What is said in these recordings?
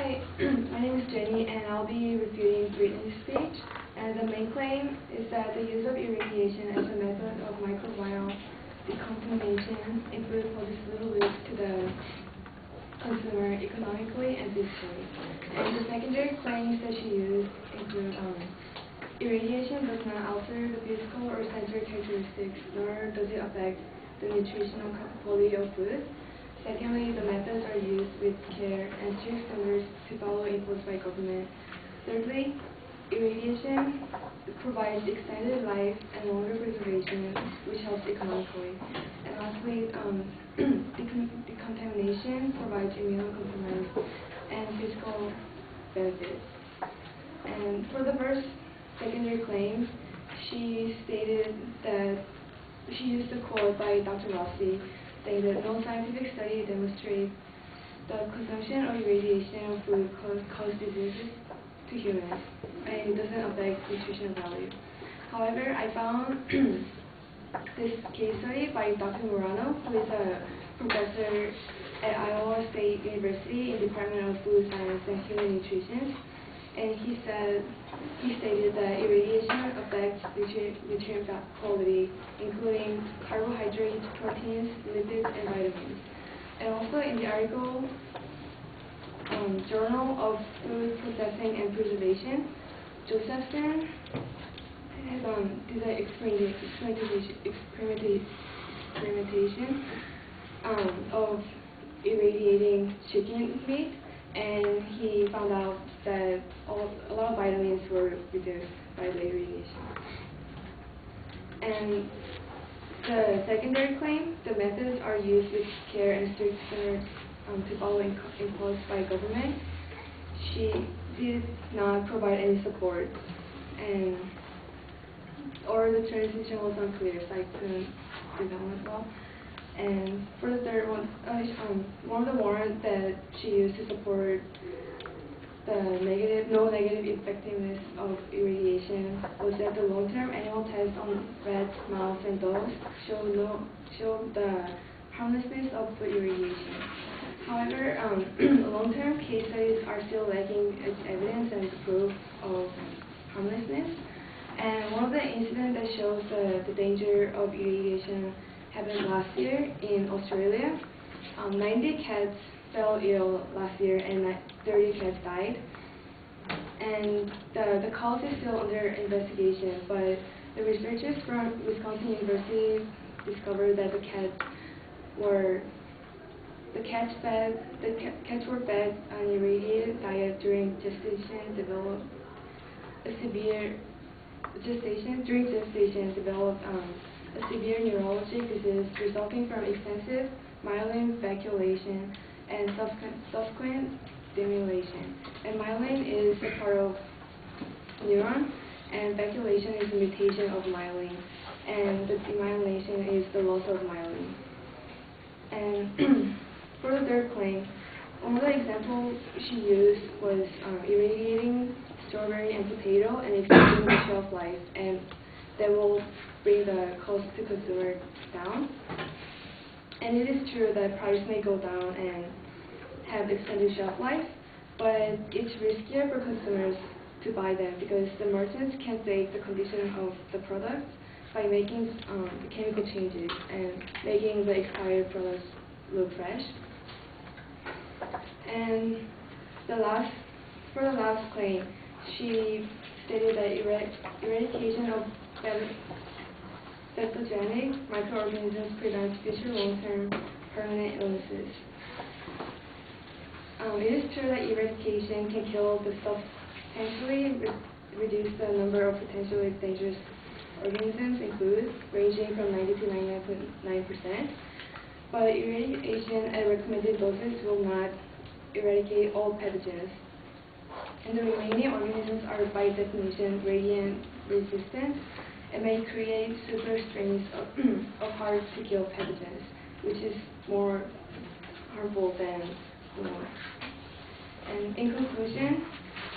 Hi, my name is Jenny, and I'll be refuting Brittany's speech. And the main claim is that the use of irradiation as a method of microbiome decontamination in food poses little risk to the consumer economically and physically. And the secondary claims that she used include irradiation does not alter the physical or sensory characteristics, nor does it affect the nutritional quality of food. Secondly, the methods are used with care and strict standards to follow imposed by government. Thirdly, irradiation provides extended life and longer preservation, which helps economically. And lastly, decontamination provides immunocompromised and physical benefits. And for the first secondary claim, she stated that she used a quote by Dr. Rossi, saying that no scientific study demonstrates the consumption of irradiation of food causes diseases to humans, and it doesn't affect nutritional value. However, I found this case study by Dr. Morano, who is a professor at Iowa State University in the Department of Food Science and Human Nutrition, and he stated that irradiation affects nutrient quality, including carbohydrates, proteins, lipids, and vitamins. And also in the article, Journal of Food Processing and Preservation, Josephson has did an experimentation of irradiating chicken meat, and he found out that a lot of vitamins were reduced by the irradiation. And the secondary claim, the methods are used with care and strict standards to follow imposed by government. She did not provide any support, or the transition was unclear, so I couldn't do that one as well. And for the third one, one of the warrants that she used to support the no negative effectiveness of irradiation was that the long-term animal tests on rats, mouse, and dogs showed the harmlessness of food irradiation. However, long-term case studies are still lacking evidence and proof of harmlessness. And one of the incidents that shows the danger of irradiation happened last year in Australia. 90 cats fell ill last year and 30 cats died. And the cause is still under investigation, but the researchers from Wisconsin University discovered that the cats were fed an irradiated diet during gestation, developed a severe neurologic disease resulting from excessive myelin vacuolation and subsequent stimulation. And myelin is a part of neuron, and vacuolation is a mutation of myelin, and the demyelination is the loss of myelin. And for the third claim, one of the examples she used was irradiating strawberry and potato and extending the shelf life, and that will bring the cost to consumer down. And it is true that price may go down and have extended shelf life, but it's riskier for consumers to buy them because the merchants can save the condition of the product by making chemical changes and making the expired products look fresh. And for the last claim, she stated that eradication of pathogenic microorganisms prevents future long-term permanent illnesses. It is true that eradication can substantially reduce the number of potentially dangerous organisms in food, ranging from 90 to 99.9%. But irradiation at recommended doses will not eradicate all pathogens. And the remaining organisms are by definition radiant resistant and may create super strains of hard-to-kill pathogens, which is more harmful than normal. And in conclusion,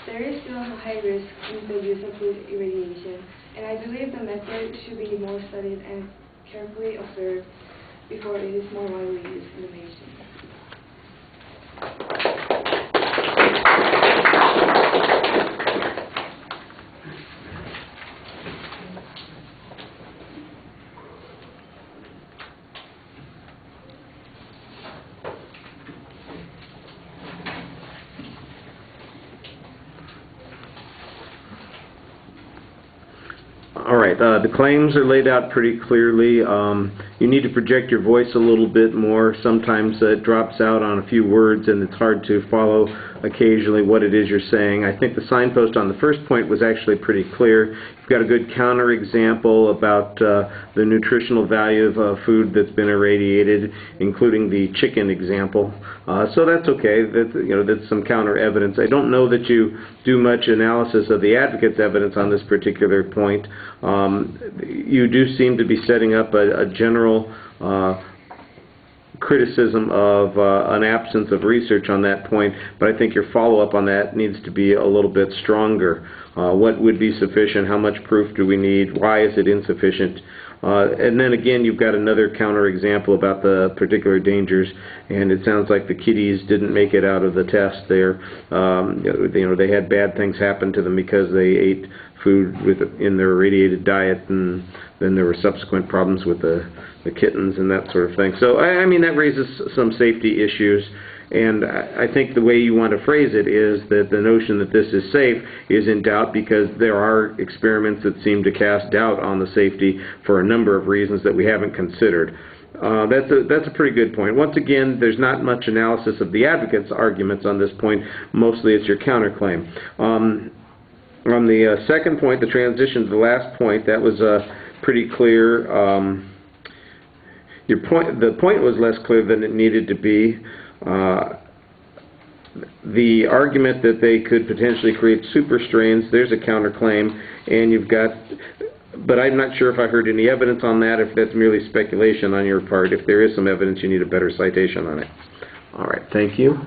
there is still a high risk in the use of food irradiation, and I believe the method should be more studied and carefully observed before it is more widely used in the nation. right, the claims are laid out pretty clearly. You need to project your voice a little bit more. Sometimes it drops out on a few words and it's hard to follow occasionally what it is you're saying. I think the signpost on the first point was actually pretty clear. You've got a good counterexample about the nutritional value of food that's been irradiated, including the chicken example. So that's okay. That's some counter evidence. I don't know that you do much analysis of the advocate's evidence on this particular point. You do seem to be setting up a general criticism of an absence of research on that point, but I think your follow-up on that needs to be a little bit stronger. What would be sufficient? How much proof do we need? Why is it insufficient? And then again, you've got another counterexample about the particular dangers, and it sounds like the kiddies didn't make it out of the test there. They had bad things happen to them because they ate food in their irradiated diet, and then there were subsequent problems with the kittens and that sort of thing. So, I mean, that raises some safety issues. And I think the way you want to phrase it is that the notion that this is safe is in doubt because there are experiments that seem to cast doubt on the safety for a number of reasons that we haven't considered. That's a pretty good point. Once again, there's not much analysis of the advocate's arguments on this point. Mostly it's your counterclaim. On the second point, the transition to the last point, that was pretty clear. The point was less clear than it needed to be. The argument that they could potentially create super strains, there's a counterclaim, and you've got, but I'm not sure if I heard any evidence on that, if that's merely speculation on your part. If there is some evidence, you need a better citation on it. All right, thank you.